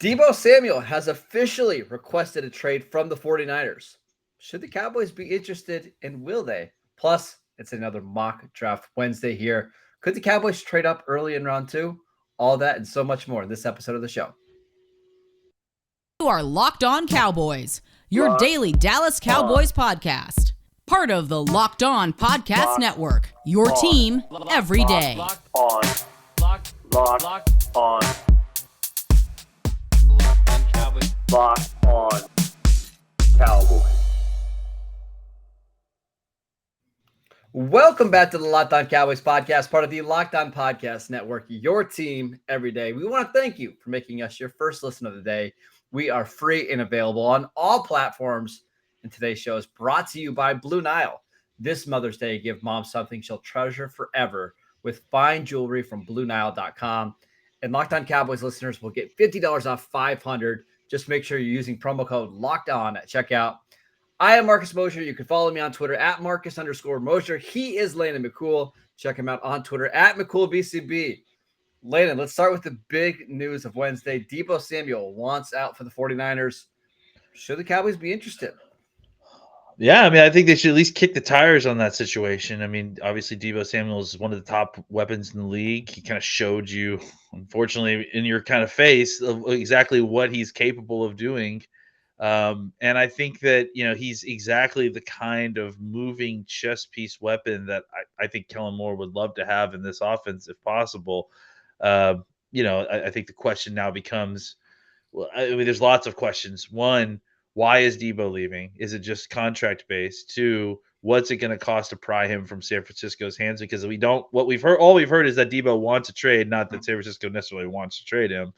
Deebo Samuel has officially requested a trade from the 49ers. Should the Cowboys be interested, and will they? Plus, it's another mock draft Wednesday here. Could the Cowboys trade up early in round 2? All that and so much more in this episode of the show. You are Locked On Cowboys, your daily Dallas Cowboys podcast. Part of the Locked On Podcast Network, your team every day. Locked On Cowboys. Locked On Cowboys. Welcome back to the Locked On Cowboys podcast, part of the Locked On Podcast Network, your team every day. We want to thank you for making us your first listen of the day. We are free and available on all platforms. And today's show is brought to you by Blue Nile. This Mother's Day, give mom something she'll treasure forever with fine jewelry from BlueNile.com. And Locked On Cowboys listeners will get $50 off $500. Just make sure you're using promo code Locked On at checkout. I am Marcus Mosher. You can follow me on Twitter at Marcus_Mosher. He is Landon McCool. Check him out on Twitter at McCoolBCB. Landon, let's start with the big news of Wednesday. Deebo Samuel wants out for the 49ers. Should the Cowboys be interested? Yeah, I mean, I think they should at least kick the tires on that situation. I mean, obviously, Deebo Samuel is one of the top weapons in the league. He kind of showed you, unfortunately, in your kind of face of exactly what he's capable of doing. And I think that, he's exactly the kind of moving chess piece weapon that I think Kellen Moore would love to have in this offense if possible. I think the question now becomes, well, I mean, there's lots of questions. One, why is Deebo leaving? Is it just contract based? Two, what's it going to cost to pry him from San Francisco's hands? Because all we've heard is that Deebo wants a trade, not that San Francisco necessarily wants to trade him.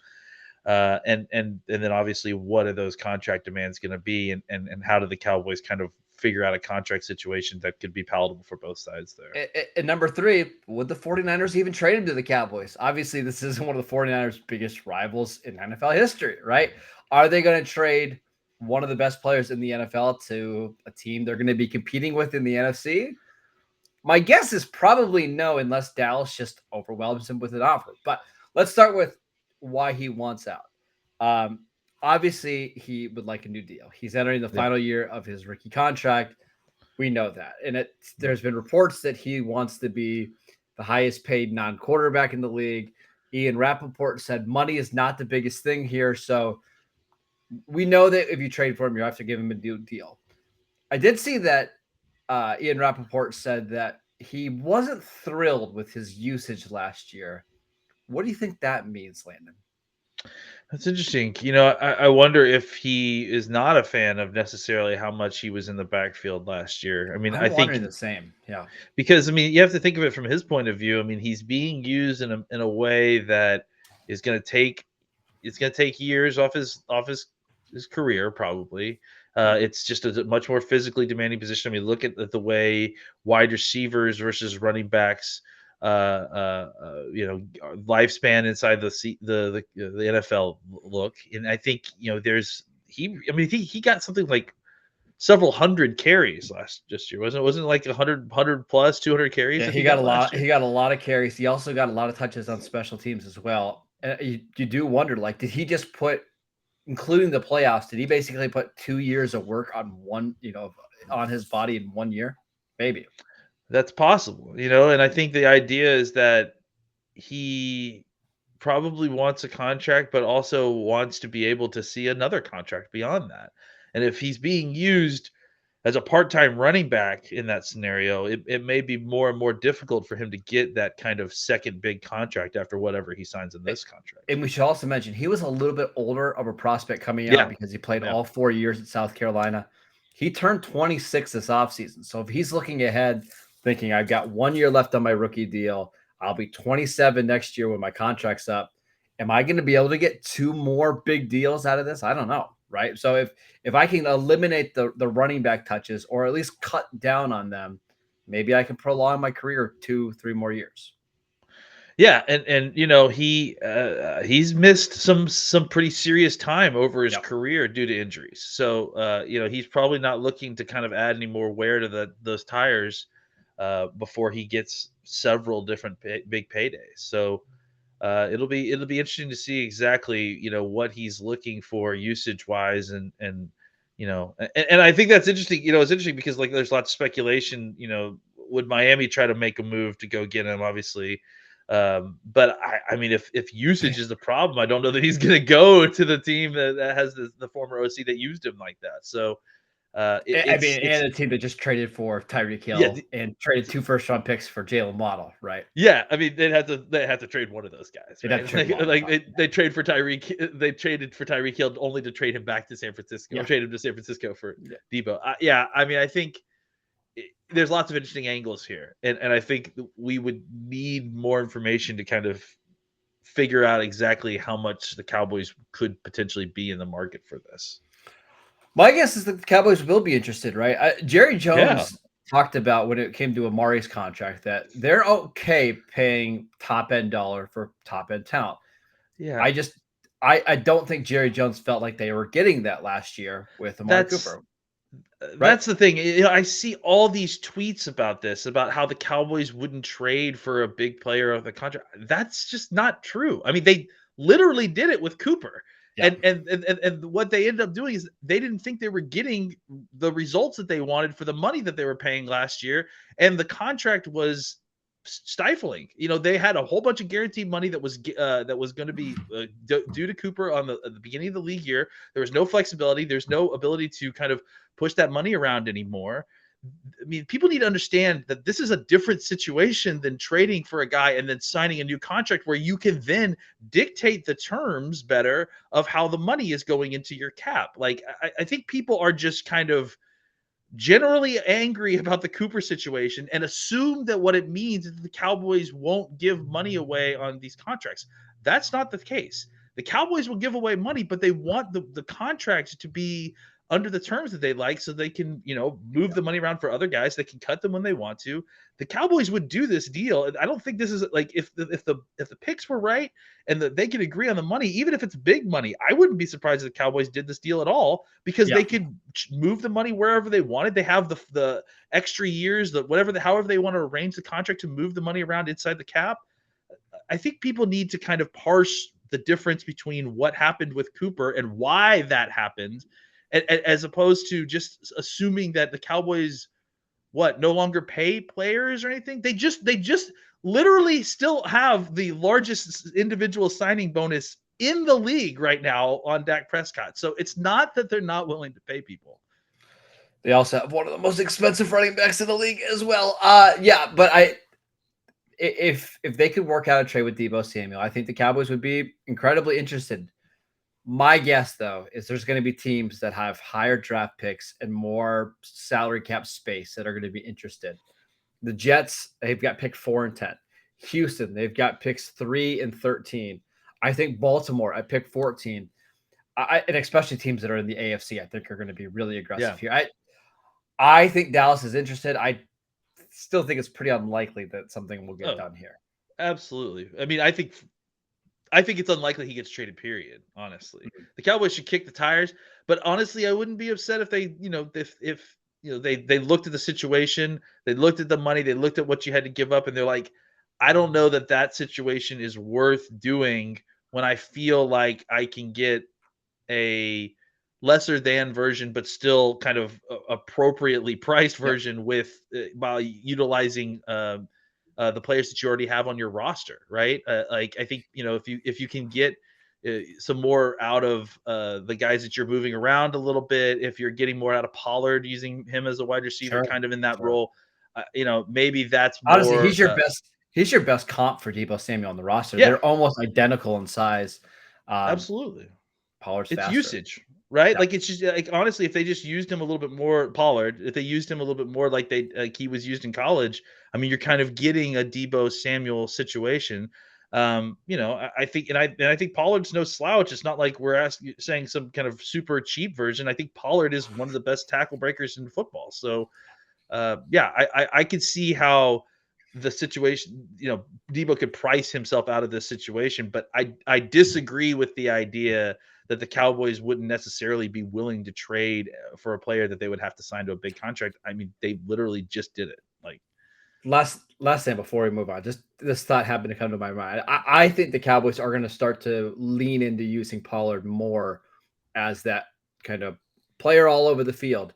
And then obviously, what are those contract demands going to be, and how do the Cowboys kind of figure out a contract situation that could be palatable for both sides there? And number 3, would the 49ers even trade him to the Cowboys? Obviously, this isn't one of the 49ers' biggest rivals in NFL history, right? Are they going to trade one of the best players in the NFL to a team they're going to be competing with in the NFC? My guess is probably no, unless Dallas just overwhelms him with an offer. But let's start with why he wants out. Obviously, he would like a new deal. He's entering the final year of his rookie contract. We know that. And there's been reports that he wants to be the highest paid non-quarterback in the league. Ian Rappaport said money is not the biggest thing here. So we know that if you trade for him, you have to give him a new deal. I did see that Ian Rappaport said that he wasn't thrilled with his usage last year. What do you think that means, Landon? That's interesting. I wonder if he is not a fan of necessarily how much he was in the backfield last year. I mean, I think the same. Yeah. Because, I mean, you have to think of it from his point of view. I mean, he's being used in a way that is going to take years off his career, probably. It's just a much more physically demanding position. I mean, look at the way wide receivers versus running backs, lifespan inside the NFL look. And I think, he got something like several hundred carries this year. Wasn't it like 100 plus 200 carries? Yeah, he got a lot. He got a lot of carries. He also got a lot of touches on special teams as well. And you do wonder, like, did he just put, including the playoffs, did he basically put 2 years of work on on his body in 1 year? Maybe. That's possible, and I think the idea is that he probably wants a contract, but also wants to be able to see another contract beyond that. And if he's being used as a part-time running back in that scenario, it may be more and more difficult for him to get that kind of second big contract after whatever he signs in this contract. And we should also mention he was a little bit older of a prospect coming out because he played all 4 years at South Carolina. He turned 26 this offseason. So if he's looking ahead thinking I've got 1 year left on my rookie deal, I'll be 27 next year when my contract's up. Am I going to be able to get 2 more big deals out of this? I don't know. Right. So if I can eliminate the running back touches or at least cut down on them, maybe I can prolong my career 2-3 more years. Yeah, and he's missed some pretty serious time over his career due to injuries. So he's probably not looking to kind of add any more wear to those tires before he gets several different big paydays. So It'll be interesting to see exactly what he's looking for usage wise, and and I think that's interesting. It's interesting because like there's lots of speculation. Would Miami try to make a move to go get him? Obviously, but I mean, if usage is the problem, I don't know that he's going to go to the team that has the former OC that used him like that. So I mean, and a team that just traded for Tyreek Hill and traded 2 first-round picks for Jalen Waddle, right? Yeah, I mean, they had to trade one of those guys, They'd right? have to trade Waddle, They trade for Tyreek. They traded for Tyreek Hill only to trade him back to San Francisco, or trade him to San Francisco for Deebo. I mean, I think there's lots of interesting angles here, and I think we would need more information to kind of figure out exactly how much the Cowboys could potentially be in the market for this. My guess is that the Cowboys will be interested, right? Jerry Jones talked about when it came to Amari's contract that they're okay paying top-end dollar for top-end talent. Yeah. I don't think Jerry Jones felt like they were getting that last year with Amari Cooper. That's the thing. I see all these tweets about this, about how the Cowboys wouldn't trade for a big player of the contract. That's just not true. I mean, they literally did it with Cooper. Yeah. And what they ended up doing is they didn't think they were getting the results that they wanted for the money that they were paying last year. And the contract was stifling. They had a whole bunch of guaranteed money that was going to be due to Cooper at the beginning of the league year. There was no flexibility. There's no ability to kind of push that money around anymore. I mean, people need to understand that this is a different situation than trading for a guy and then signing a new contract where you can then dictate the terms better of how the money is going into your cap. Like, I think people are just kind of generally angry about the Cooper situation and assume that what it means is that the Cowboys won't give money away on these contracts. That's not the case. The Cowboys will give away money, but they want the contracts to be under the terms that they like, so they can, move the money around for other guys. They can cut them when they want to. The Cowboys would do this deal. I don't think this is like, if the picks were right and that they could agree on the money, even if it's big money, I wouldn't be surprised if the Cowboys did this deal at all, because they could move the money wherever they wanted. They have the extra years, however they want to arrange the contract to move the money around inside the cap. I think people need to kind of parse the difference between what happened with Cooper and why that happened, as opposed to just assuming that the Cowboys no longer pay players or anything. They just literally still have the largest individual signing bonus in the league right now on Dak Prescott. So it's not that they're not willing to pay people. They also have one of the most expensive running backs in the league as well. But if they could work out a trade with Deebo Samuel, I think the Cowboys would be incredibly interested. My guess, though, is there's going to be teams that have higher draft picks and more salary cap space that are going to be interested. The Jets, they've got pick 4 and 10. Houston, they've got picks 3 and 13. I think Baltimore at pick 14, and especially teams that are in the AFC, I think are going to be really aggressive here. I think Dallas is interested. I still think it's pretty unlikely that something will get done here. Absolutely. I mean, I think it's unlikely he gets traded, period, honestly. The Cowboys should kick the tires, but honestly, I wouldn't be upset if they, they looked at the situation, they looked at the money, they looked at what you had to give up, and they're like, I don't know that situation is worth doing when I feel like I can get a lesser than version, but still kind of appropriately priced version with while utilizing the players that you already have on your roster, right? I think, if you can get some more out of the guys that you're moving around a little bit, if you're getting more out of Pollard, using him as a wide receiver, kind of in that role, maybe that's more. Honestly, he's your best comp for Deebo Samuel on the roster. They're almost identical in size. Absolutely. Pollard's it's faster. Usage, right? Yeah. Like, it's just like, honestly, if they just used him a little bit more, Pollard, if they used him a little bit more like he was used in college, I mean, you're kind of getting a Deebo Samuel situation. I think Pollard's no slouch. It's not like we're saying some kind of super cheap version. I think Pollard is one of the best tackle breakers in football. So, I could see how the situation, Deebo could price himself out of this situation, but I disagree with the idea that the Cowboys wouldn't necessarily be willing to trade for a player that they would have to sign to a big contract. I mean, they literally just did it. Like, last thing before we move on, just this thought happened to come to my mind. I think the Cowboys are going to start to lean into using Pollard more as that kind of player all over the field.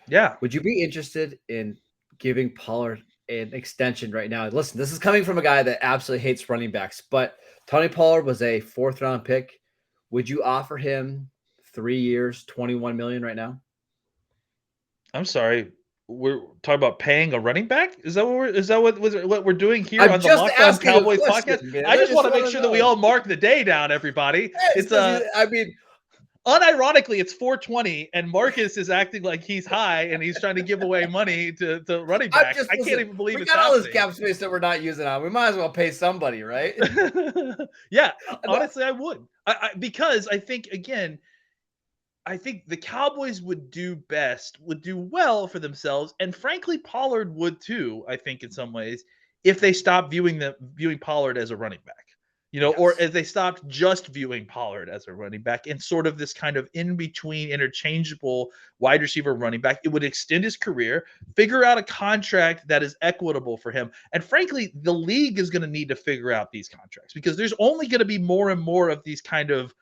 Yeah. Would you be interested in giving Pollard an extension right now? Listen, this is coming from a guy that absolutely hates running backs, but Tony Pollard was a 4th round pick. Would you offer him 3 years, $21 million right now? I'm sorry. We're talking about paying a running back? Is that what we're doing here I'm on the just Locked On asking a Cowboys question, podcast? man. I just want to make wanna sure that we know. all mark the day down, everybody. It's I mean, unironically, it's 420, and Marcus is acting like he's high and he's trying to give away money to running I'm backs. just I can't listen, even believe we it's got all this happening. cap space that we're not using on. We might as well pay somebody, right? Yeah, honestly, I would. Because I think, again, I think the Cowboys would do well for themselves, and frankly, Pollard would too. I think in some ways, if they stopped viewing Pollard as a running back, or Yes. if they stopped just viewing Pollard as a running back and sort of this kind of in between, interchangeable wide receiver running back, it would extend his career, figure out a contract that is equitable for him, and frankly, the league is going to need to figure out these contracts because there's only going to be more and more of these kind of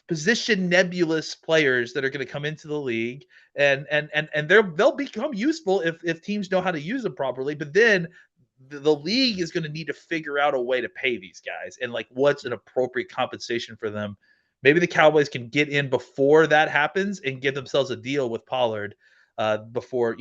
position nebulous players that are going to come into the league and they'll become useful if teams know how to use them properly, but then the league is going to need to figure out a way to pay these guys and like what's an appropriate compensation for them. Maybe the Cowboys can get in before that happens and give themselves a deal with Pollard before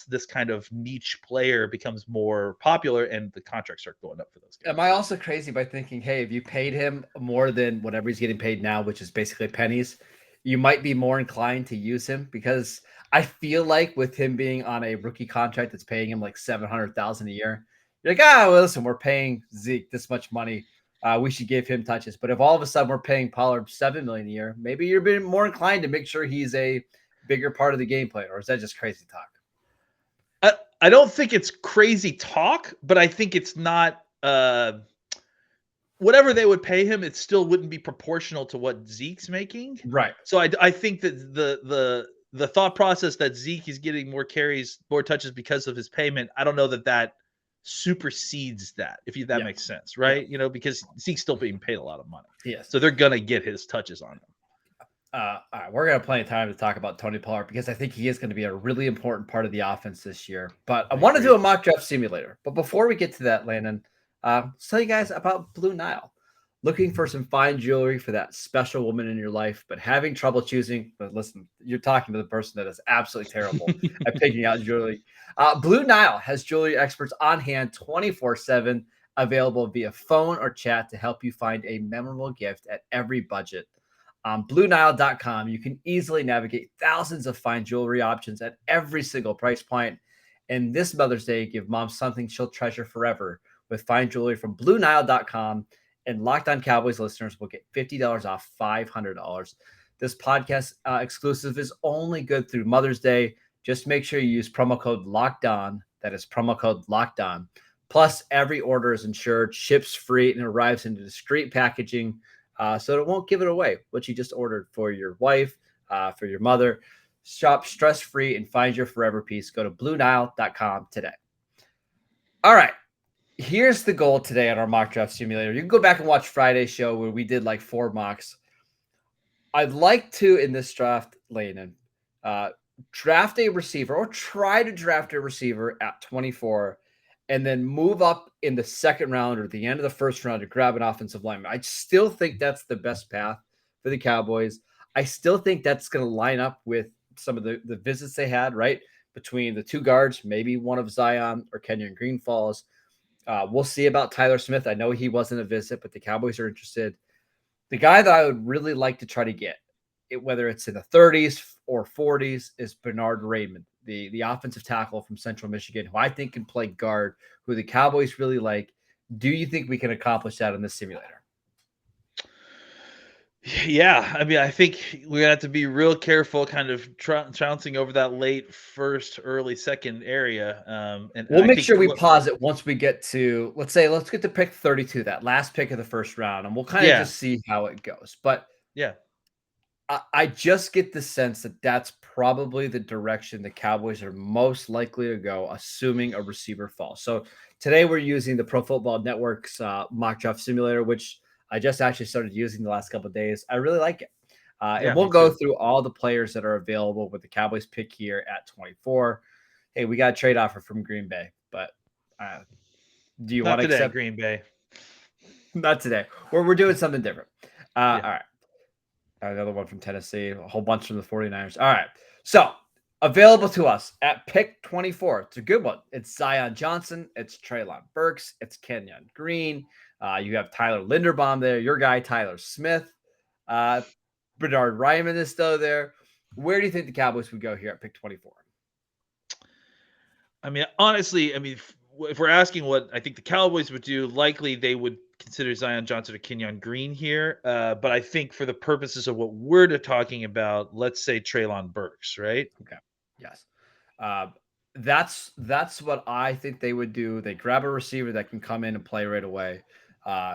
this kind of niche player becomes more popular and the contracts start going up for those guys. Am I also crazy by thinking, hey, if you paid him more than whatever he's getting paid now, which is basically pennies, you might be more inclined to use him? Because I feel like with him being on a rookie contract that's paying him like $700,000 a year, you're like, well, listen, we're paying Zeke this much money. We should give him touches. But if all of a sudden we're paying Pollard $7 million a year, maybe you're being more inclined to make sure he's a bigger part of the game plan, or is that just crazy talk? I don't think it's crazy talk, but I think it's not whatever they would pay him, it still wouldn't be proportional to what Zeke's making. Right. So I think that the thought process that Zeke is getting more carries, more touches because of his payment, I don't know that supersedes that, if that makes sense, right? Yeah. Because Zeke's still being paid a lot of money. Yes. So they're gonna get his touches on him. All right, we're gonna have plenty of time to talk about Tony Pollard because I think he is going to be a really important part of the offense this year. But I want to do a mock draft simulator. But before we get to that, Landon, let's tell you guys about Blue Nile. Looking for some fine jewelry for that special woman in your life, but having trouble choosing. But listen, you're talking to the person that is absolutely terrible at picking out jewelry. Blue Nile has jewelry experts on hand 24/7, available via phone or chat to help you find a memorable gift at every budget. On BlueNile.com, you can easily navigate thousands of fine jewelry options at every single price point. And this Mother's Day, give mom something she'll treasure forever with fine jewelry from BlueNile.com. And Locked On Cowboys listeners will get $50 off $500. This podcast exclusive is only good through Mother's Day. Just make sure you use promo code Locked On. That is promo code Locked On. Plus, every order is insured, ships free, and arrives in discreet packaging. So it won't give it away what you just ordered for your wife, for your mother. Shop stress-free and find your forever piece. Go to BlueNile.com today. All right. Here's the goal today on our mock draft simulator. You can go back and watch Friday's show where we did like 4 mocks. I'd like to, in this draft, Landon, draft a receiver or try to draft a receiver at 24 and then move up in the second round or the end of the first round to grab an offensive lineman. I still think that's the best path for the Cowboys. I still think that's going to line up with some of the visits they had, right? Between the 2 guards, maybe one of Zion or Kenyon Green falls. We'll see about Tyler Smith. I know he wasn't a visit, but the Cowboys are interested. The guy that I would really like to try to get, whether it's in the 30s or 40s, is Bernard Raymond, the offensive tackle from Central Michigan, who I think can play guard, who the Cowboys really like. Do you think we can accomplish that in this simulator? Yeah, I mean, I think we're gonna have to be real careful, kind of trouncing over that late first, early second area. And we'll make sure we pause it once we get to, let's get to pick 32, that last pick of the first round, and we'll kind of just see how it goes. But yeah, I just get the sense that that's probably the direction the Cowboys are most likely to go, assuming a receiver falls. So today we're using the Pro Football Network's mock draft simulator, which I just actually started using the last couple of days. I really like it. And Yeah, we'll me go too. through all the players that are available with the Cowboys pick here at 24. Hey, we got a trade offer from Green Bay, but uh, do you want Not to today, accept? Green Bay. Not today. We're doing something different. All Yeah. right. Another one from Tennessee, a whole bunch from the 49ers. All right. So available to us at pick 24. It's a good one. It's Zion Johnson. It's Treylon Burks. It's Kenyon Green. You have Tyler Linderbaum there. Your guy, Tyler Smith. Bernard Ryman is still there. Where do you think the Cowboys would go here at pick 24? I mean, honestly, if we're asking what I think the Cowboys would do, likely they would consider Zion Johnson or Kenyon Green here. But I think for the purposes of what we're talking about, let's say Treylon Burks, right? Okay. Yes. Uh, that's what I think they would do. They grab a receiver that can come in and play right away.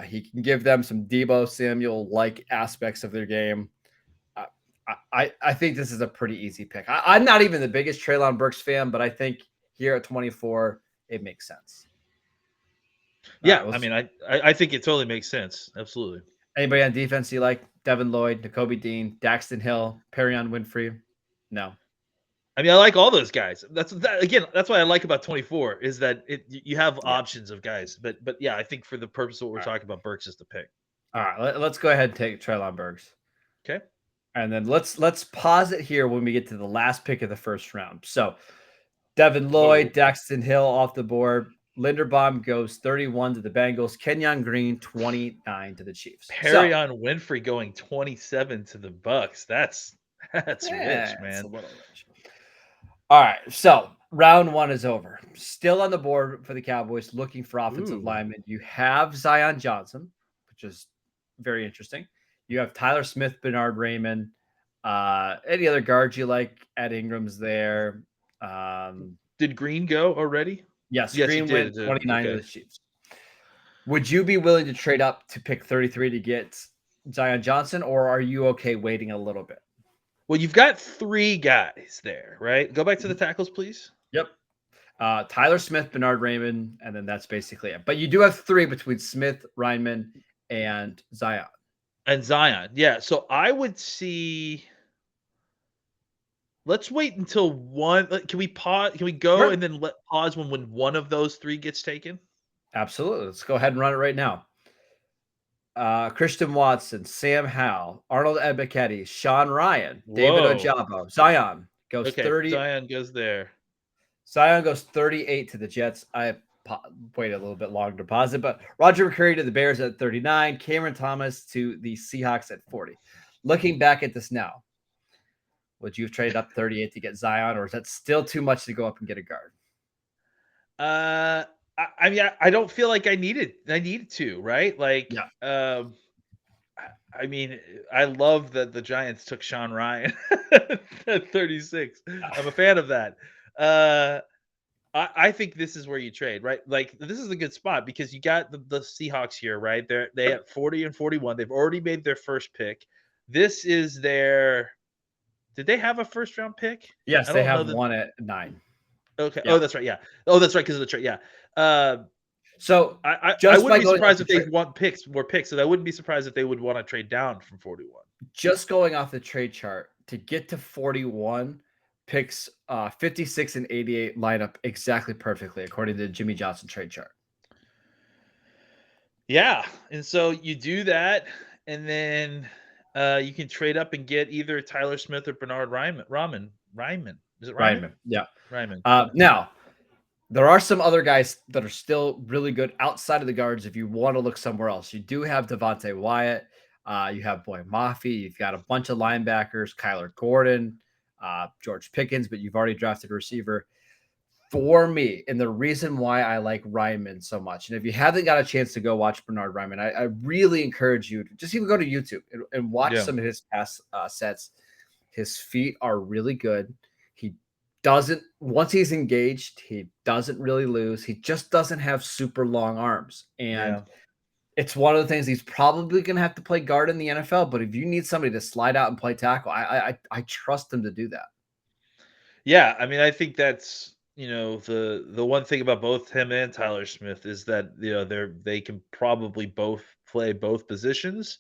He can give them some Deebo Samuel like aspects of their game. Uh, I think this is a pretty easy pick. I'm not even the biggest Treylon Burks fan, but I think here at 24, it makes sense. All Yeah, right, I think it totally makes sense. Absolutely. anybody on defense you like? Devin Lloyd, Nakobe Dean, Daxton Hill, Perrion Winfrey? No. I mean, I like all those guys. That's what I like about 24 is that you have Yeah. options of guys. But yeah, I think for the purpose of what we're All right. talking about, Burks is the pick. All right. Let's go ahead and take Treylon Burks. Okay. And then let's pause it here when we get to the last pick of the first round. So Devin Lloyd, Daxton Hill off the board. Linderbaum goes 31 to the Bengals. Kenyon Green 29 to the Chiefs. Perrion Winfrey going 27 to the Bucks. That's rich, It's a man. little rich. All right. So round one is over. Still on the board for the Cowboys looking for offensive linemen. You have Zion Johnson, which is very interesting. You have Tyler Smith, Bernard Raymond. Any other guards you like? Ed Ingram's there. Did Green go already? Yes, Yes, he Green went did. 29 to Okay. the Chiefs. Would you be willing to trade up to pick 33 to get Zion Johnson, or are you okay waiting a little bit? Well, you've got 3 guys there, right? Go back to the tackles, please. Yep. Tyler Smith, Bernard Raymond, and then that's basically it. But you do have 3 between Smith, Ryman, and Zion. And Zion. Yeah. So I would see. Let's wait until one. Can we pause? Can we go Sure. and then pause when one of those 3 gets taken? Absolutely. Let's go ahead and run it right now. Christian Watson, Sam Howell, Arnold Ebiketie, Sean Ryan, David Whoa. Ojabo. Zion goes Okay. 30. Zion goes there. Zion goes 38 to the Jets. I waited a little bit longer to pause it, but Roger McCreary to the Bears at 39, Cameron Thomas to the Seahawks at 40. Looking back at this now, would you have traded up 38 to get Zion, or is that still too much to go up and get a guard? I mean, I don't feel like I needed to, right? Like, Yeah. I mean, I love that the Giants took Sean Ryan at 36. I'm a fan of that. I think this is where you trade, right? Like, this is a good spot because you got the Seahawks here, right? They at 40 and 41. They've already made their first pick. This is their. Did they have a first round pick? Yes, I they don't know have one at 9. Okay. Yeah. Oh, that's right. Yeah. Oh, that's right because of the trade. Yeah. So I just wouldn't by be going surprised off if the they want more picks. So I wouldn't be surprised if they would want to trade down from 41. just going off the trade chart to get to 41, picks 56 and 88 line up exactly perfectly according to the Jimmy Johnson trade chart. Yeah, and so you do that, and then you can trade up and get either Tyler Smith or Bernard Ryman. Is it Ryman? Ryman. Yeah. Ryman. Now, there are some other guys that are still really good outside of the guards if you want to look somewhere else. You do have Devontae Wyatt. You have Boy Mafi. You've got a bunch of linebackers, Kyler Gordon, George Pickens, but you've already drafted a receiver. For me, and the reason why I like Ryman so much, and if you haven't got a chance to go watch Bernard Ryman, I really encourage you to just even go to YouTube and watch some of his past sets. His feet are really good. He doesn't, once he's engaged, he doesn't really lose. He just doesn't have super long arms. And It's one of the things he's probably going to have to play guard in the NFL. But if you need somebody to slide out and play tackle, I trust him to do that. Yeah, I mean, I think that's the one thing about both him and Tyler Smith is that they can probably both play both positions.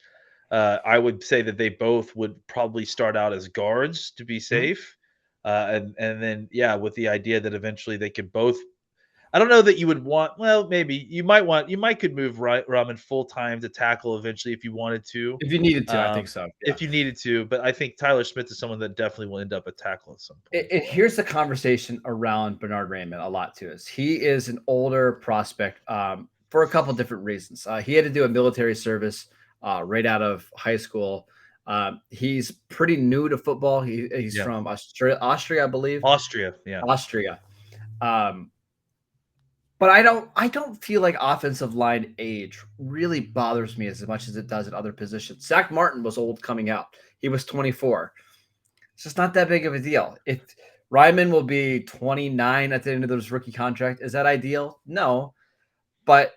I would say that they both would probably start out as guards to be Mhm. safe, and then yeah, with the idea that eventually they could both. I don't know that you would want. Well, maybe you might could move Rahman full time to tackle eventually if you wanted to, If you needed to, I think so. Yeah. if you needed to. But I think Tyler Smith is someone that definitely will end up at tackle at some point. Here's the conversation around Bernard Raymond a lot too. Is he is an older prospect for a couple different reasons. He had to do a military service right out of high school. He's pretty new to football. He's Yeah, from Austria, I believe. Austria. Yeah. Austria. Um, but I don't feel like offensive line age really bothers me as much as it does at other positions. Zach Martin was old coming out. He was 24. It's just not that big of a deal. If Ryman will be 29 at the end of his rookie contract, is that ideal? No, but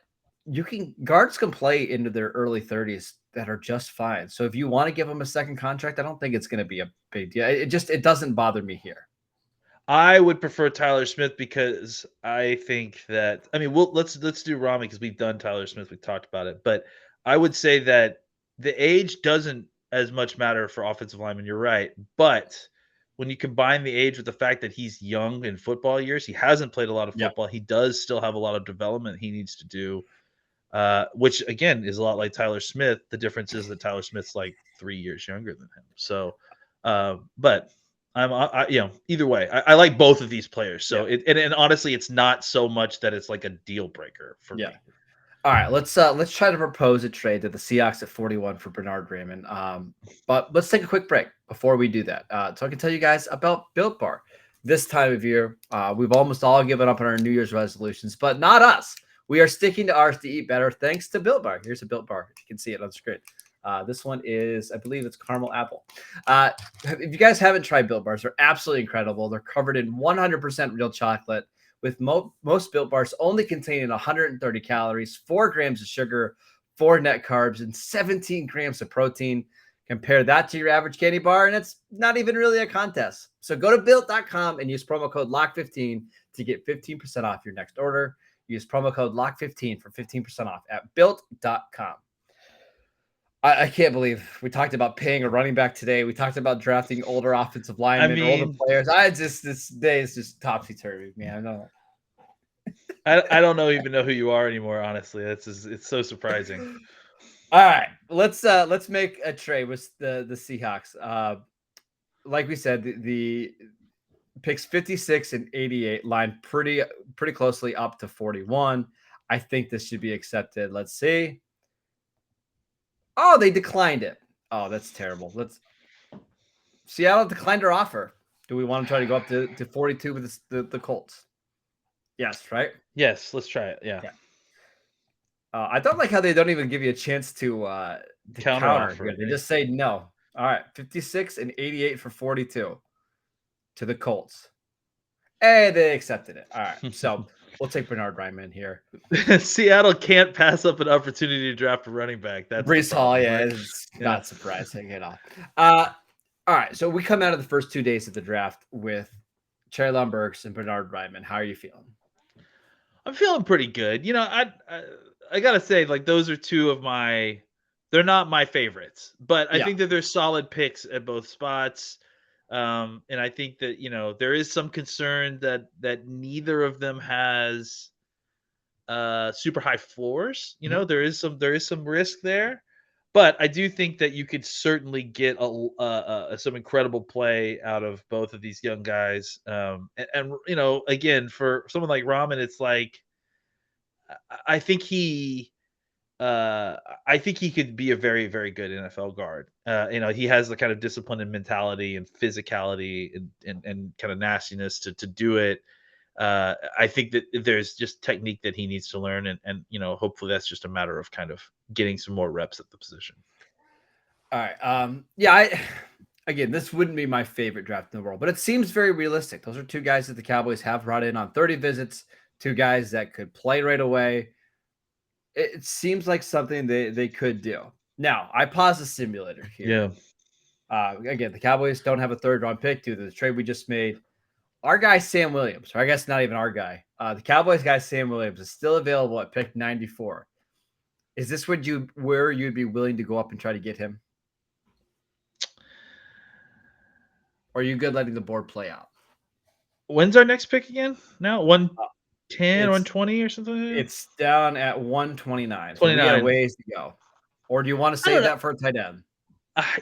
guards can play into their early 30s that are just fine. So if you want to give them a second contract, I don't think it's going to be a big deal. It doesn't bother me here. I would prefer Tyler Smith because I think that let's do Rami because we've done Tyler Smith, we talked about it, but I would say that the age doesn't as much matter for offensive linemen. You're right, but when you combine the age with the fact that he's young in football years, he hasn't played a lot of Yeah. football. He does still have a lot of development he needs to do, which again is a lot like Tyler Smith. The difference is that Tyler Smith's like 3 years younger than him. So, but either way, I like both of these players. So and honestly, it's not so much that it's like a deal breaker for me. All right, let's try to propose a trade to the Seahawks at 41 for Bernard Raymond. But let's take a quick break before we do that. So I can tell you guys about Built Bar. This time of year, we've almost all given up on our New Year's resolutions, but not us. We are sticking to ours to eat better thanks to Built Bar. Here's a Built Bar. If you can see it on the screen. This one is, I believe it's caramel apple. If you guys haven't tried Built Bars, they're absolutely incredible. They're covered in 100% real chocolate, with most Built Bars only containing 130 calories, 4 grams of sugar, 4 net carbs, and 17 grams of protein. Compare that to your average candy bar, and it's not even really a contest. So go to Built.com and use promo code LOCK15 to get 15% off your next order. Use promo code LOCK15 for 15% off at Built.com. I can't believe we talked about paying a running back today. We talked about drafting older offensive linemen, older players. This day is just topsy-turvy, man. I don't even know who you are anymore. Honestly, it's so surprising. All right, let's make a trade with the Seahawks. Like we said, the picks 56 and 88 line pretty closely up to 41. I think this should be accepted. Let's see. Oh, they declined it. Oh, that's terrible. Seattle declined our offer. Do we want to try to go up to 42 with the Colts? Yes, right? Yes, let's try it. Yeah. I don't like how they don't even give you a chance to counter. Offer, They just say no. All right, 56 and 88 for 42 to the Colts. Hey, they accepted it. All right, so we'll take Bernard Raymond here. Seattle can't pass up an opportunity to draft a running back. That's Breece Hall, right? it's not surprising at all. All right, so we come out of the first 2 days of the draft with Treylon Burks and Bernard Raymond. How are you feeling? I'm feeling pretty good. I gotta say, like, those are two of they're not my favorites, but I think that they're solid picks at both spots. And I think that, there is some concern that neither of them has super high floors. There is some risk there, but I do think that you could certainly get some incredible play out of both of these young guys. And again, for someone like Rahman, it's like I think he could be a very, very good NFL guard. He has the kind of discipline and mentality and physicality and kind of nastiness to do it. I think that there's just technique that he needs to learn, and hopefully that's just a matter of kind of getting some more reps at the position. All right. Again, this wouldn't be my favorite draft in the world, but it seems very realistic. Those are two guys that the Cowboys have brought in on 30 visits, two guys that could play right away. it seems like something they could do. Now, I pause the simulator here. Again, the Cowboys don't have a third-round pick due to the trade we just made. Our guy, Sam Williams, or I guess not even our guy, the Cowboys guy, Sam Williams, is still available at pick 94. Is this where you'd be willing to go up and try to get him? Or are you good letting the board play out? When's our next pick again? Now 110, It's 120 or something like that? It's down at 129. So we got a 29. ways to go. Or do you want to save that for a tight end?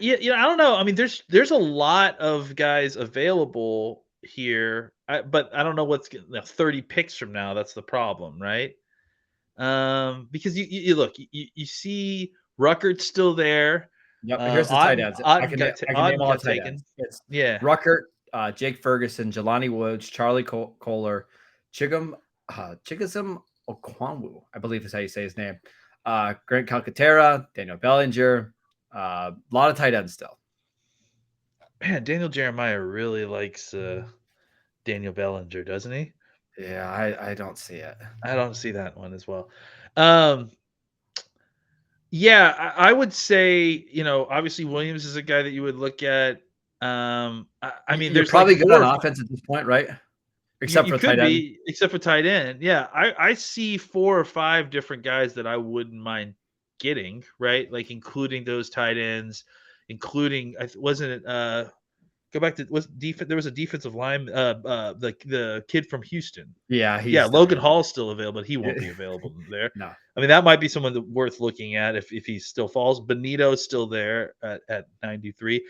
Yeah, I don't know. I mean, there's a lot of guys available here, but I don't know what's 30 picks from now. That's the problem, right? Because you look, you see Ruckert's still there. Yep. Here's the tight ends. I can name all the tight taken. ends. It's Yeah. Ruckert, Jake Ferguson, Jelani Woods, Charlie Kohler, Chigasm Okwanwu, I believe is how you say his name. Grant Calcaterra, Daniel Bellinger, a lot of tight ends still. Man, Daniel Jeremiah really likes Daniel Bellinger, doesn't he? Yeah, I don't see it. I don't see that one as well. Yeah, I would say, obviously Williams is a guy that you would look at. I mean, You're there's probably like good on offense at this point, right? Except for tight end. Except for tight end. Yeah, I see 4 or 5 different guys that I wouldn't mind getting, right? Like including those tight ends, including wasn't it go back to there was a defensive line the kid from Houston. Yeah, Logan Hall's still available, but he won't be available there. No. I mean, that might be someone worth looking at if he still falls. Benito's still there at 93.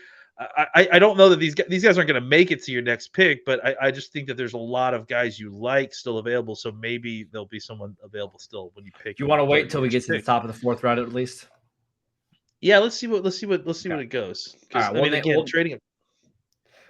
I don't know that these guys aren't going to make it to your next pick, but I just think that there's a lot of guys you like still available. So maybe there'll be someone available still when you pick. Do you want to wait until we get to the top of the 4th round at least? Yeah, let's see what it goes. All right, trading.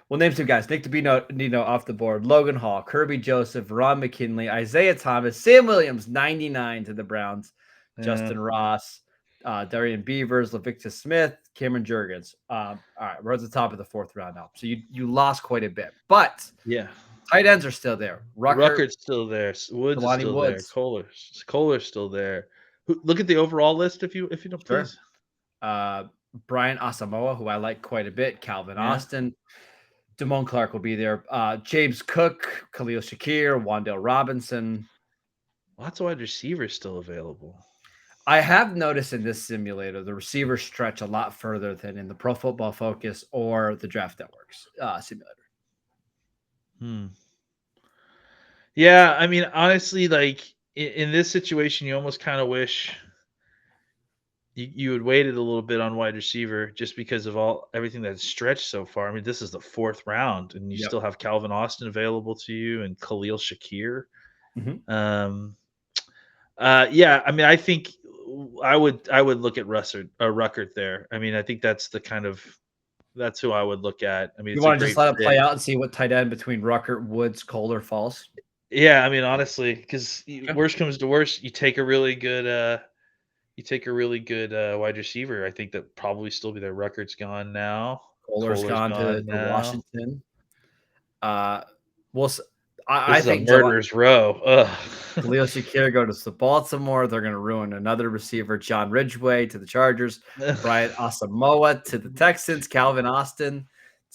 We'll name some guys. Nick Nino off the board. Logan Hall, Kirby Joseph, Ron McKinley, Isaiah Thomas, Sam Williams, 99 to the Browns, Justin Ross, Darian Beavers, Lavicta Smith, Cameron Jurgens. All right, we're at the top of the 4th round now. So you lost quite a bit. But yeah, tight ends are still there. Ruckert's still there. Woods is still there. Kohler's still there. Look at the overall list if you don't please. Brian Asamoah, who I like quite a bit. Calvin Austin. Damone Clark will be there. James Cook, Khalil Shakir, Wan'Dale Robinson. Lots of wide receivers still available. I have noticed in this simulator, the receivers stretch a lot further than in the Pro Football Focus or the Draft Networks simulator. Yeah, I mean, honestly, like in this situation, you almost kind of wish you had waited a little bit on wide receiver just because of everything that's stretched so far. I mean, this is the 4th round, and you still have Calvin Austin available to you and Khalil Shakir. Mm-hmm. Yeah, I mean, I think I would look at Ruckert there. I mean, I think that's who I would look at. I mean, you want to just let it play out and see what tight end between Ruckert, Woods, Kohler falls. Yeah, I mean, honestly, because worst comes to worst, you take a really good wide receiver. I think that probably still be there. Ruckert's gone now. Kohler's gone to Washington. I think a murderer's row. Khalil Shakir go to Baltimore. They're going to ruin another receiver. John Ridgeway to the Chargers. Brian Asamoah to the Texans. Calvin Austin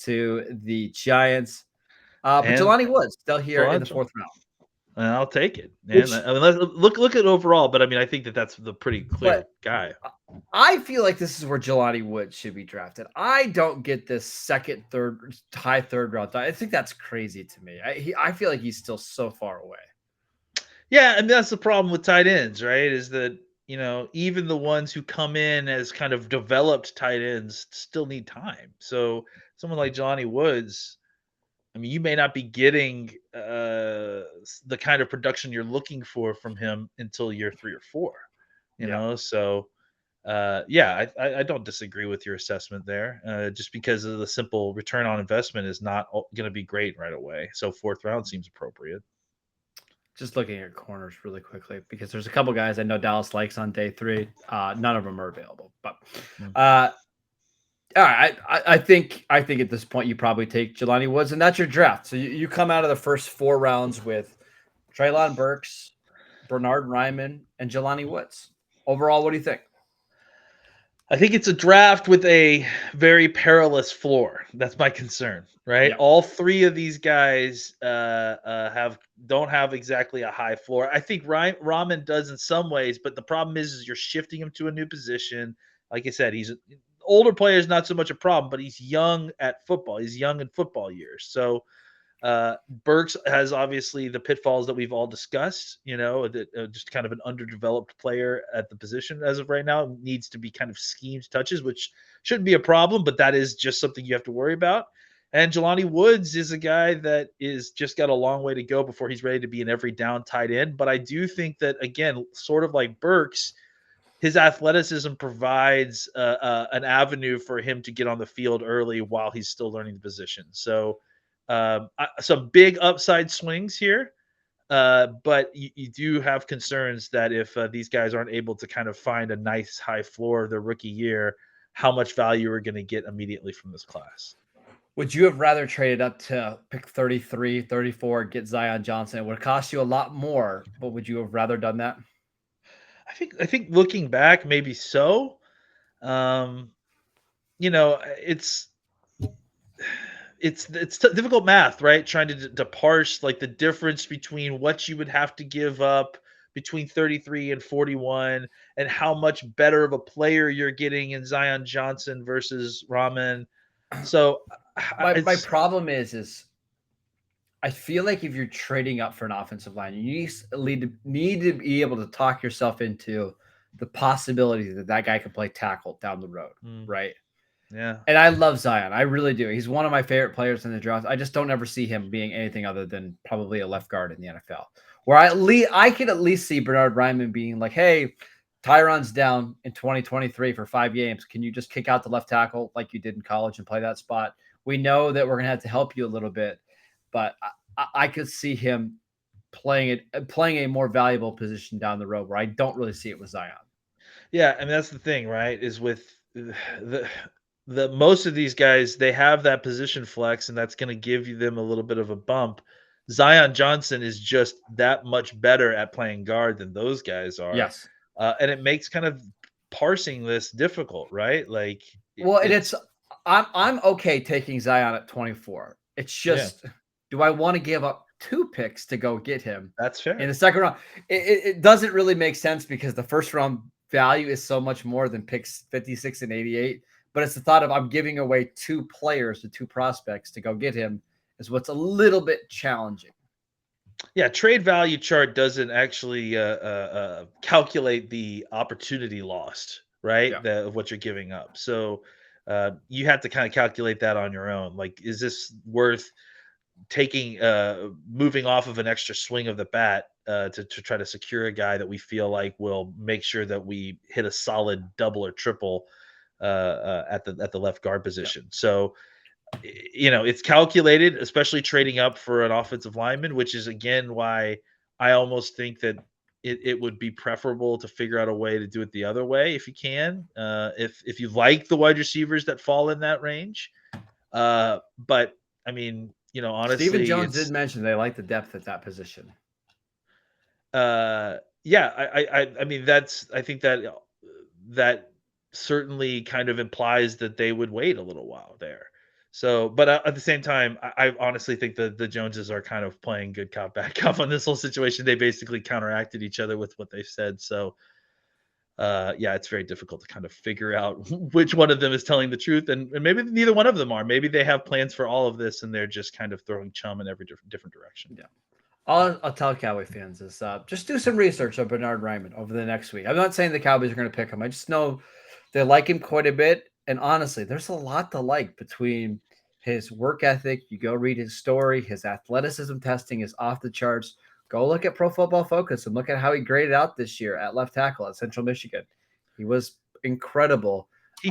to the Giants. But Jelani Woods still here in the 4th round. I'll take it. And I mean, look at overall, but I mean, I think that's the pretty clear guy. I feel like this is where Jelani Woods should be drafted. I don't get this second, high 3rd round. I think that's crazy to me. I feel like he's still so far away. Yeah, and that's the problem with tight ends, right? Is that even the ones who come in as kind of developed tight ends still need time. So someone like Jelani Woods, I mean, you may not be getting the kind of production you're looking for from him until year 3 or 4, you know? So, I don't disagree with your assessment there just because of the simple return on investment is not going to be great right away. So 4th round seems appropriate. Just looking at corners really quickly because there's a couple guys I know Dallas likes on day 3. None of them are available, but all right, I think at this point you probably take Jelani Woods, and that's your draft. So you come out of the first 4 rounds with Treylon Burks, Bernard Ryman, and Jelani Woods. Overall, what do you think? I think it's a draft with a very perilous floor. That's my concern, right? Yeah. All three of these guys don't have exactly a high floor. I think Rahman does in some ways, but the problem is you're shifting him to a new position. Like I said, he's older player is not so much a problem, but he's young at football. He's young in football years, so Burks has obviously the pitfalls that we've all discussed, that just kind of an underdeveloped player at the position as of right now, needs to be kind of schemed touches, which shouldn't be a problem, but that is just something you have to worry about. And Jelani Woods is a guy that is just got a long way to go before he's ready to be an every down tight end. But I do think that, again, sort of like Burks, his athleticism provides an avenue for him to get on the field early while he's still learning the position. So some big upside swings here, but you do have concerns that if these guys aren't able to kind of find a nice high floor their rookie year, how much value we're going to get immediately from this class. Would you have rather traded up to pick 33, 34, get Zion Johnson? It would cost you a lot more, but would you have rather done that? I think looking back, maybe so. It's difficult math, right? Trying to parse like the difference between what you would have to give up between 33 and 41 and how much better of a player you're getting in Zion Johnson versus Rahman. So my problem is I feel like if you're trading up for an offensive line, you need to be able to talk yourself into the possibility that guy can play tackle down the road, right? Yeah. And I love Zion. I really do. He's one of my favorite players in the draft. I just don't ever see him being anything other than probably a left guard in the NFL. Where I could at least see Bernhard Raimann being like, hey, Tyron's down in 2023 for 5 games. Can you just kick out the left tackle like you did in college and play that spot? We know that we're going to have to help you a little bit, but I could see him playing a more valuable position down the road where I don't really see it with Zion. Yeah, I mean that's the thing, right? Is with the most of these guys, they have that position flex, and that's going to give them a little bit of a bump. Zion Johnson is just that much better at playing guard than those guys are. Yes. And it makes kind of parsing this difficult, right? Like, I'm okay taking Zion at 24. It's just, do I want to give up 2 picks to go get him? That's fair. In the second round, it doesn't really make sense because the first round value is so much more than picks 56 and 88. But it's the thought of I'm giving away 2 players to 2 prospects to go get him is what's a little bit challenging. Yeah, trade value chart doesn't actually calculate the opportunity lost, right? Yeah. Of what you're giving up. So you have to kind of calculate that on your own. Like, is this worth taking moving off of an extra swing of the bat to try to secure a guy that we feel like will make sure that we hit a solid double or triple at the left guard position. Yeah. So it's calculated, especially trading up for an offensive lineman, which is again why I almost think that it would be preferable to figure out a way to do it the other way if you can, if you like the wide receivers that fall in that range. But I mean, honestly, Stephen Jones did mention they like the depth at that position. I mean, I think that certainly kind of implies that they would wait a little while there. So, but at the same time, I honestly think that the Joneses are kind of playing good cop, bad cop on this whole situation. They basically counteracted each other with what they said. So, it's very difficult to kind of figure out which one of them is telling the truth, and maybe neither one of them are. Maybe they have plans for all of this, and they're just kind of throwing chum in every different direction. Yeah. All I'll tell Cowboy fans is just do some research on Bernhard Raimann over the next week. I'm not saying the Cowboys are going to pick him. I just know they like him quite a bit. And honestly, there's a lot to like between his work ethic. You go read his story. His athleticism testing is off the charts. Go look at Pro Football Focus and look at how he graded out this year at left tackle at Central Michigan. He was incredible. He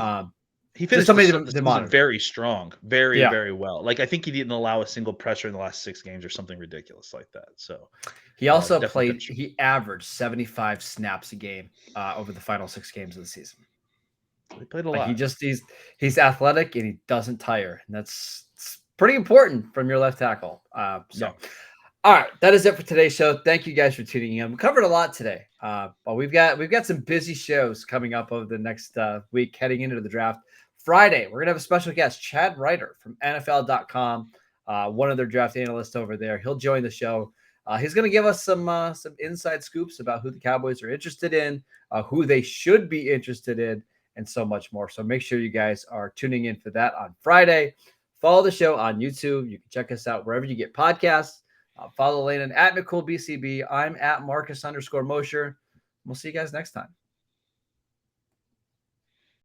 finished the season very strong, very well. Like, I think he didn't allow a single pressure in the last 6 games or something ridiculous like that. So he also played. He averaged 75 snaps a game over the final 6 games of the season. He played a lot. He's athletic and he doesn't tire, and that's pretty important from your left tackle. All All right, that is it for today's show. Thank you guys for tuning in. We covered a lot today, but we've got some busy shows coming up over the next week heading into the draft. Friday, we're gonna have a special guest, Chad Ryder from NFL.com, one of their draft analysts over there. He'll join the show. He's gonna give us some inside scoops about who the Cowboys are interested in, who they should be interested in, and so much more. So make sure you guys are tuning in for that on Friday. Follow the show on YouTube. You can check us out wherever you get podcasts. Follow Landon at McCoolBCB. I'm at Marcus _Mosher. We'll see you guys next time.